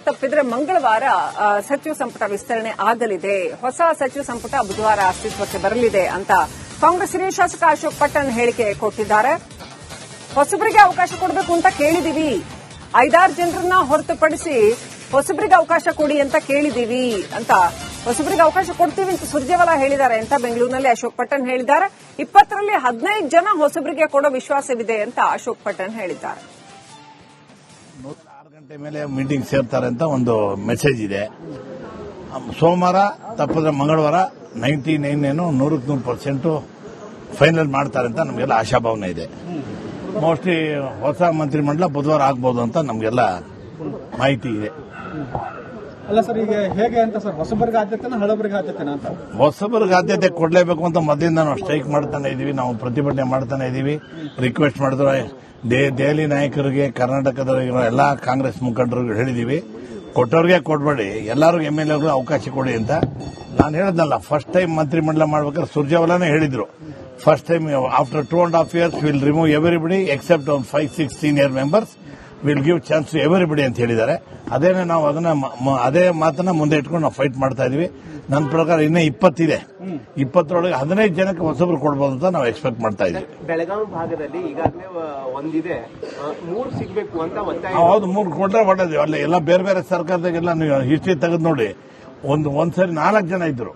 ತಪ್ಪಿದ್ರೆ ಮಂಗಳವಾರ ಸಚಿವ ಸಂಪುಟ ವಿಸ್ತರಣೆ ಆಗಲಿದೆ. ಹೊಸ ಸಚಿವ ಸಂಪುಟ ಬುಧವಾರ ಅಸ್ತಿತ್ವಕ್ಕೆ ಬರಲಿದೆ ಅಂತ ಕಾಂಗ್ರೆಸ್ ಹಿರಿಯ ಶಾಸಕ ಅಶೋಕ್ ಪಟ್ಟಣ್ ಹೇಳಿಕೆ ಕೊಟ್ಟಿದ್ದಾರೆ. ಹೊಸಬರಿಗೆ ಅವಕಾಶ ಕೊಡಬೇಕು ಅಂತ ಕೇಳಿದೀವಿ, 5-6 ಜನರನ್ನ ಹೊರತುಪಡಿಸಿ ಹೊಸಬರಿಗೆ ಅವಕಾಶ ಕೊಡಿ ಅಂತ ಕೇಳಿದೀವಿ ಅಂತ, ಹೊಸಬರಿಗೆ ಅವಕಾಶ ಕೊಡ್ತೀವಿ ಅಂತ ಸುರ್ಜೇವಾಲಾ ಹೇಳಿದ್ದಾರೆ ಅಂತ ಬೆಂಗಳೂರಿನಲ್ಲಿ ಅಶೋಕ್ ಪಟ್ಟಣ್ ಹೇಳಿದ್ದಾರೆ. 20ರಲ್ಲಿ 15 ಜನ ಹೊಸಬರಿಗೆ ಕೊಡೋ ವಿಶ್ವಾಸವಿದೆ ಅಂತ ಅಶೋಕ್ ಪಟ್ಟಣ್ ಹೇಳಿದ್ದಾರೆ. 6 ಗಂಟೆ ಮೇಲೆ ಮೀಟಿಂಗ್ ಸೇರ್ತಾರೆ ಅಂತ ಒಂದು ಮೆಸೇಜ್ ಇದೆ. ಸೋಮವಾರ ತಪ್ಪಿದ್ರೆ ಮಂಗಳವಾರ 100% ಫೈನಲ್ ಮಾಡ್ತಾರೆ ಅಂತ ನಮಗೆಲ್ಲ ಆಶಾಭಾವನೆ ಇದೆ. ಮೋಸ್ಟ್ಲಿ ಹೊಸ ಮಂತ್ರಿಮಂಡಲ ಬುಧವಾರ ಆಗ್ಬೋದು ಅಂತ ನಮಗೆಲ್ಲ ಮಾಹಿತಿ ಇದೆ. ಅಲ್ಲ ಸರ್, ಈಗ ಹೇಗೆ ಅಂತ ಸರ್, ಹೊಸಬರಿಗೆ ಆದ್ಯತೆನ ಹಳಬರಿಗೆ ಆದ್ಯತೆನ ಅಂತ? ಹೊಸಬರಿಗೆ ಆದ್ಯತೆ ಕೊಡಲೇಬೇಕು ಅಂತ ಮೊದಲಿಂದ ನಾವು ಸ್ಟ್ರೈಕ್ ಮಾಡ್ತಾನೆ ಇದೀವಿ, ನಾವು ಪ್ರತಿಭಟನೆ ಮಾಡ್ತಾನೆ ಇದೀವಿ. ರಿಕ್ವೆಸ್ಟ್ ಮಾಡಿದ್ರೆ ದೆಹಲಿ ನಾಯಕರಿಗೆ, ಕರ್ನಾಟಕದ ಎಲ್ಲಾ ಕಾಂಗ್ರೆಸ್ ಮುಖಂಡರಿಗೆ ಹೇಳಿದೀವಿ, ಕೊಟ್ಟವ್ರಿಗೆ ಕೊಡಬೇಡಿ, ಎಲ್ಲರಿಗೂ MLA ಅವಕಾಶ ಕೊಡಿ ಅಂತ. ನಾನು ಹೇಳಿದ್ನಲ್ಲ, ಫಸ್ಟ್ ಟೈಮ್ ಮಂತ್ರಿಮಂಡಲ ಮಾಡ್ಬೇಕಾದ್ರೆ ಸುರ್ಜೇವಾಲಾನೇ ಹೇಳಿದ್ರು, first time after 2.5 years will remove everybody except 5-6 senior members, will give chance to everybody ಅಂತ ಹೇಳಿದ್ದಾರೆ. ಅದೇನೆ ನಾವು ಅದೇ ಮಾತನ್ನ ಮುಂದೆ ಇಟ್ಕೊಂಡು ನಾವು ಫೈಟ್ ಮಾಡ್ತಾ ಇದೀವಿ. ನನ್ನ ಪ್ರಕಾರ ಇನ್ನೇ 20 ಇದೆ, 20ರೊಳಗೆ 15 ಜನಕ್ಕೆ ಹೊಸಬರು ಕೊಡಬಹುದು ಅಂತ ನಾವು ಎಕ್ಸ್ಪೆಕ್ಟ್ ಮಾಡ್ತಾ ಇದ್ದೀವಿ. ಬೆಳಗಾವಿ ಭಾಗದಲ್ಲಿ ಈಗಾಗಲೇ ಒಂದಿದೆ, 3 ಸಿಗಬೇಕು ಅಂತ ಒತ್ತಾಯ. ಹೌದು, 3 ಕೊಟ್ರೆ ಒಳ್ಳೇದು. ಅಲ್ಲ, ಎಲ್ಲ ಬೇರೆ ಬೇರೆ ಸರ್ಕಾರದಾಗೆಲ್ಲ ನೀವು ಹಿಸ್ಟ್ರಿ ತೆಗೆದು ನೋಡಿ, ಒಂದ್ಸರಿ 4 ಜನ ಇದ್ರು,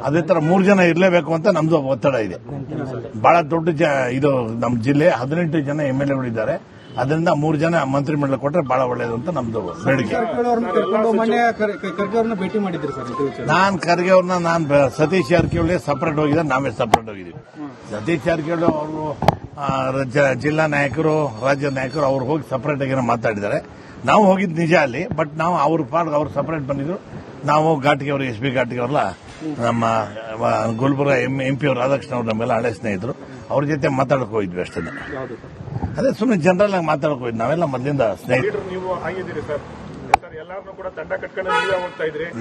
ಅದೇ ತರ 3 ಜನ ಇರಲೇಬೇಕು ಅಂತ ನಮ್ದು ಒತ್ತಡ ಇದೆ. ಬಹಳ ದೊಡ್ಡ ಇದು ನಮ್ಮ ಜಿಲ್ಲೆ, 18 ಜನ MLAಗಳಿದ್ದಾರೆ. ಅದರಿಂದ 3 ಜನ ಮಂತ್ರಿಮಂಡಲ ಕೊಟ್ಟರೆ ಬಹಳ ಒಳ್ಳೇದು ಅಂತ ನಮ್ದು ಬೇಡಿಕೆ. ಭೇಟಿ ಮಾಡಿದ್ರಿ ಸರ್? ನಾನು ಖರ್ಗೆ ಅವ್ರನ್ನ ಸತೀಶ್ ಜಾರಕಿಹೊಳಿ ಸಪರೇಟ್ ಹೋಗಿದ್ದಾರೆ, ನಾವೇ ಸಪರೇಟ್ ಹೋಗಿದ್ದೀವಿ. ಸತೀಶ್ ಜಾರಕಿಹೊಳಿ ಅವರು ಜಿಲ್ಲಾ ನಾಯಕರು, ರಾಜ್ಯ ನಾಯಕರು ಅವ್ರು ಹೋಗಿ ಸಪರೇಟ್ ಆಗಿ ಮಾತಾಡಿದ್ದಾರೆ. ನಾವು ಹೋಗಿದ್ದು ನಿಜ ಅಲ್ಲಿ, ಬಟ್ ನಾವು ಅವ್ರ ಪಾರ್ಟ್ ಅವ್ರು ಸಪರೇಟ್ ಬಂದಿದ್ರು. ನಾವು ಘಾಟಿಗೆ ಅವರು SP ಘಾಟಿಗೆ ಅವರಲ್ಲ, ನಮ್ಮ ಗುಲ್ಬರ್ಗ MP ಅವರು ರಾಧಾಕೃಷ್ಣ ಅವರು ನಮ್ಮೆಲ್ಲ ಹಳೆ ಸ್ನೇಹಿತರು, ಅವ್ರ ಜೊತೆ ಮಾತಾಡಕ್ ಹೋಗಿದ್ವಿ ಅಷ್ಟೇ. ಅದೇ ಸುಮ್ಮನೆ ಜನರಲ್ ಆಗಿ ಮಾತಾಡಕ್ ಹೋಗಿದ್ವಿ, ನಾವೆಲ್ಲ ಮೊದಲಿಂದ ಸ್ನೇಹಿತರು.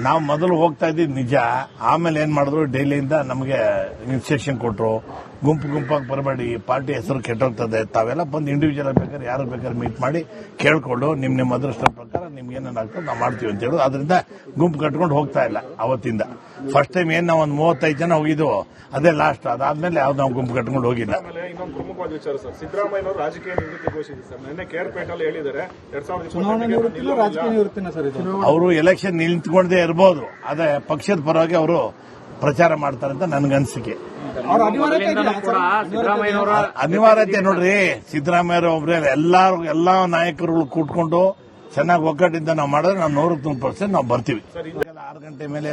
ನಾವು ಮೊದಲು ಹೋಗ್ತಾ ಇದ್ದೀವಿ ನಿಜ, ಆಮೇಲೆ ಏನ್ ಮಾಡಿದ್ರು, ಡೈಲಿಯಿಂದ ನಮಗೆ ಇನ್ಸ್ಟ್ರಕ್ಷನ್ ಕೊಟ್ಟರು, ಗುಂಪಾಗಿ ಬರಬೇಡಿ, ಪಾರ್ಟಿ ಹೆಸರು ಕೆಟ್ಟೋಗ್ತದೆ, ತಾವೆಲ್ಲ ಬಂದು ಇಂಡಿವಿಜುವಲ್ ಬೇಕಾದ್ರೆ ಯಾರು ಬೇಕಾದ್ರೆ ಮೀಟ್ ಮಾಡಿ ಕೇಳ್ಕೊಂಡು ನಿಮ್ಮ ಅದೃಷ್ಟ ಪ್ರಕಾರ ನಿಮ್ಗೆ ಏನೇನಾಗ್ತದೆ ನಾವು ಮಾಡ್ತೀವಿ ಅಂತ ಹೇಳೋದು. ಅದರಿಂದ ಗುಂಪು ಕಟ್ಕೊಂಡು ಹೋಗ್ತಾ ಇಲ್ಲ ಅವತ್ತಿಂದ. ಫಸ್ಟ್ ಟೈಮ್ ಏನ್ ನಾವು ಒಂದು 35 ಜನ ಹೋಗಿದ್ವು, ಅದೇ ಲಾಸ್ಟ್. ಅದಾದ್ಮೇಲೆ ಯಾವ್ದು ನಾವು ಗುಂಪು ಕಟ್ಕೊಂಡು ಹೋಗಿಲ್ಲ. ಇನ್ನೊಂದು ಪ್ರಮುಖವಾದ ವಿಚಾರ ಸರ್, ಸಿದ್ದರಾಮಯ್ಯ ರಾಜಕೀಯ ನಿವೃತ್ತಿ ಘೋಷಿಸಿದೆ ಸರ್. ನಿನ್ನೆ ಕೇರ್ಪೇಟೆಯಲ್ಲಿ ಹೇಳಿದ್ದಾರೆ ಅವರು ಎಲೆಕ್ಷನ್ ನಿಂತ್ಕೊಂಡೇ ಇರಬಹುದು, ಅದೇ ಪಕ್ಷದ ಪರವಾಗಿ ಅವರು ಪ್ರಚಾರ ಮಾಡ್ತಾರೆ ಅಂತ ನನ್ಗನ್ಸಿಕೆ. ಅನಿವಾರ್ಯತೆ ನೋಡ್ರಿ, ಸಿದ್ದರಾಮಯ್ಯ ಒಬ್ಬರೇ ಎಲ್ಲಾ ನಾಯಕರುಗಳು ಕೂತ್ಕೊಂಡು ಚೆನ್ನಾಗಿ ಒಗ್ಗಟ್ಟಿಂದ ನಾವು ಮಾಡಿದ್ರೆ ನಾವು 100% ನಾವು ಬರ್ತೀವಿ. 6 ಗಂಟೆ ಮೇಲೆ